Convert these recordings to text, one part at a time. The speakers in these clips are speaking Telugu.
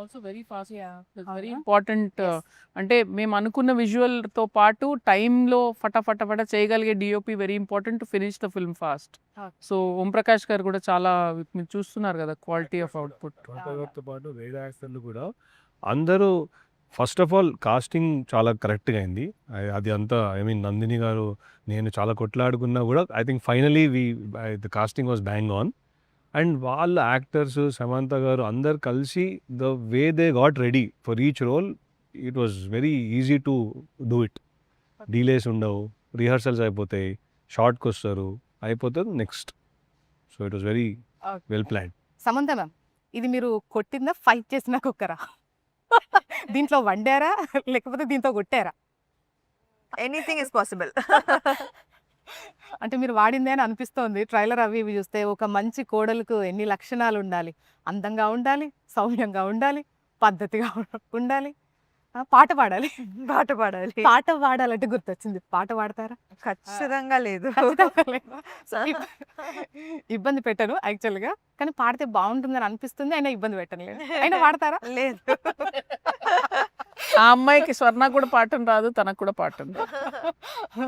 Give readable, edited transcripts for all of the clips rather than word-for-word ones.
Also very fast. వెరీ అవునా? ఇంపార్టెంట్. Yes. అంటే మేము అనుకున్న విజువల్ తో పాటు టైంలో ఫటాఫట చేయగలిగే DOP very important to finish the film fast. Okay. So Om Prakash గారు కూడా చాలా మీరు చూస్తున్నారు కదా క్వాలిటీ ఆఫ్ అవుట్పుట్. గారితో పాటు వేరే యాక్టర్లు కూడా అందరూ ఫస్ట్ ఆఫ్ ఆల్ కాస్టింగ్ చాలా కరెక్ట్గా అయింది. అది అంతా ఐ మీన్ నందిని గారు నేను చాలా కొట్లాడుకున్నా కూడా I think finally the casting was bang on. And వాళ్ళ యాక్టర్స్ సమంత గారు అందరు కలిసి the way they got ready for each role it was very easy to do it. Delays ఉండవు, రిహర్సల్స్ అయిపోతాయి, షార్ట్కి వస్తారు, అయిపోతుంది next. So it was very Okay. Well plan. Samantha ma'am, ఇది మీరు కొట్టిందా ఫైట్ చేసిన కుక్కరా? దీంట్లో వండారా లేకపోతే దీంతో కొట్టారా? Anything is possible. అంటే మీరు వాడిందే అని అనిపిస్తోంది. ట్రైలర్ అవి ఇవి చూస్తే ఒక మంచి కోడలకు ఎన్ని లక్షణాలు ఉండాలి. అందంగా ఉండాలి, సౌమ్యంగా ఉండాలి, పద్ధతిగా ఉండాలి, పాట పాడాలి. పాట పాడాలి. పాట పాడాలంటే గుర్తొచ్చింది. పాట పాడతారా? ఖచ్చితంగా లేదు. ఖచ్చితంగా లేదా? సో ఇబ్బంది పెట్టను యాక్చువల్గా, కానీ పాడితే బాగుంటుందని అనిపిస్తుంది. అయినా ఇబ్బంది పెట్టను లేదు. అయినా పాడతారా? లేదు. ఆ అమ్మాయికి స్వర్ణ కూడా పాఠం రాదు, తనకు కూడా పాఠం రాదు.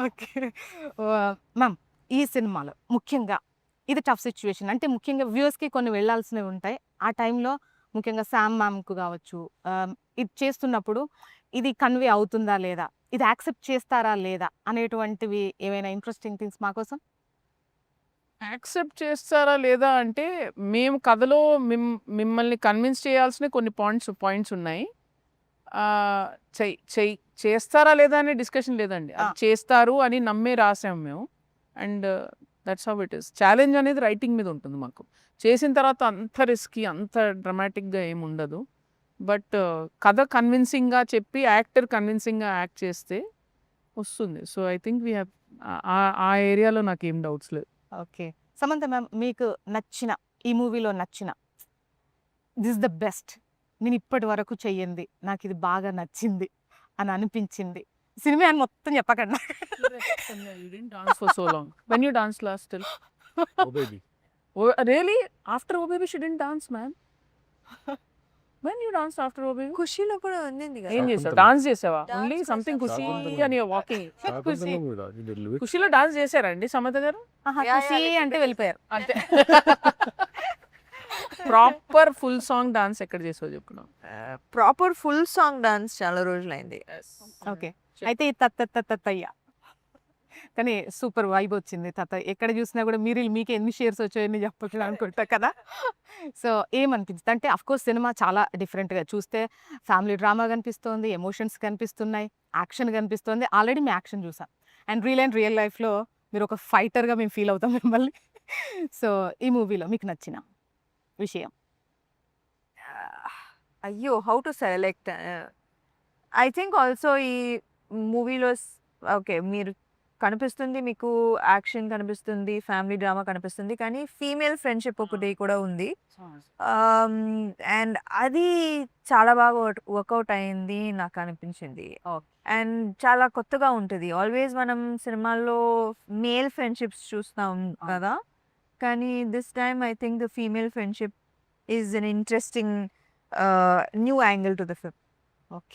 ఓకే మ్యామ్, ఈ సినిమాలో ముఖ్యంగా ఇది టఫ్ సిచ్యువేషన్. అంటే ముఖ్యంగా వ్యూవర్స్కి కొన్ని వెళ్ళాల్సినవి ఉంటాయి. ఆ టైంలో ముఖ్యంగా శామ్ మ్యామ్కు కావచ్చు, ఇది చేస్తున్నప్పుడు ఇది కన్వే అవుతుందా లేదా, ఇది యాక్సెప్ట్ చేస్తారా లేదా అనేటువంటివి ఏమైనా ఇంట్రెస్టింగ్ థింగ్స్ మా కోసం? యాక్సెప్ట్ చేస్తారా లేదా అంటే మేము కథలో మిమ్మల్ని కన్విన్స్ చేయాల్సిన కొన్ని పాయింట్స్ ఉన్నాయి. చేస్తారా లేదా అనే డిస్కషన్ లేదండి. అది చేస్తారు అని నమ్మే రాసాం మేము. And that's how it is. Challenge అనేది రైటింగ్ మీద ఉంటుంది మాకు. చేసిన తర్వాత అంత రిస్కీ, అంత డ్రమాటిక్గా ఏమి ఉండదు. బట్ కథ కన్విన్సింగ్గా చెప్పి యాక్టర్ కన్విన్సింగ్గా యాక్ట్ చేస్తే వస్తుంది. So I think we have ఆ ఏరియాలో నాకు ఏం డౌట్స్ లేదు. ఓకే సమంత మ్యామ్, మీకు నచ్చిన ఈ మూవీలో నచ్చిన దిస్ ద బెస్ట్, నేను ఇప్పటి వరకు చెయ్యింది, నాకు ఇది బాగా నచ్చింది అని అనిపించింది సినిమా అని మొత్తం చెప్పకండి. You didn't dance for so long. When you danced last till? Oh baby. Oh, really? After Oh Baby she didn't dance, man. When you danced after Oh Baby? ఖుషీలో కూడా ఉంది కదా. ఏం చేసావు? శాకుంతలం. డాన్స్ చేసావా? Dance ఓన్లీ సంథింగ్ ఖుషి శాకుంతలం. అని వాకింగ్. శాకుంతలం కూడా you did it. ఖుషిలో డాన్స్ చేశారండి సమత గారు? యా, ఖుషి యా, అంటే వెళ్ళిపోయారు. అంతే. ప్రాపర్ ఫుల్ సాంగ్ డాన్స్ ఎక్కడ చేసావు చెప్పుకున్నావు? ప్రాపర్ ఫుల్ సాంగ్ డాన్స్ చాలా రోజులైంది. ఓకే అయితే ఈ తత్తయ్య కానీ సూపర్ వైబ్ వచ్చింది. ఎక్కడ చూసినా కూడా మీరు మీకు ఎన్ని షేర్స్ వచ్చాయని చెప్పట్లేదు అనుకుంటా కదా. సో ఏమనిపించింది అంటే కోర్స్ సినిమా చాలా డిఫరెంట్గా చూస్తే ఫ్యామిలీ డ్రామా కనిపిస్తోంది, ఎమోషన్స్ కనిపిస్తున్నాయి, యాక్షన్ కనిపిస్తోంది. ఆల్రెడీ మేము యాక్షన్ చూసాం అండ్ రియల్ లైఫ్లో మీరు ఒక ఫైటర్గా మేము ఫీల్ అవుతాం మిమ్మల్ని. సో ఈ మూవీలో మీకు నచ్చిన విషయం? అయ్యో, how to select. I think also ఈ మూవీలో ఓకే మీరు కనిపిస్తుంది, మీకు యాక్షన్ కనిపిస్తుంది, ఫ్యామిలీ డ్రామా కనిపిస్తుంది, కానీ ఫీమేల్ ఫ్రెండ్షిప్ ఒకటి కూడా ఉంది. అండ్ అది చాలా బాగా వర్కౌట్ అయింది నాకు అనిపించింది. అండ్ చాలా కొత్తగా ఉంటుంది. ఆల్వేస్ మనం సినిమాల్లో మేల్ ఫ్రెండ్షిప్స్ చూస్తాం కదా, కానీ this time I think the female friendship is an interesting new angle to the film. Okay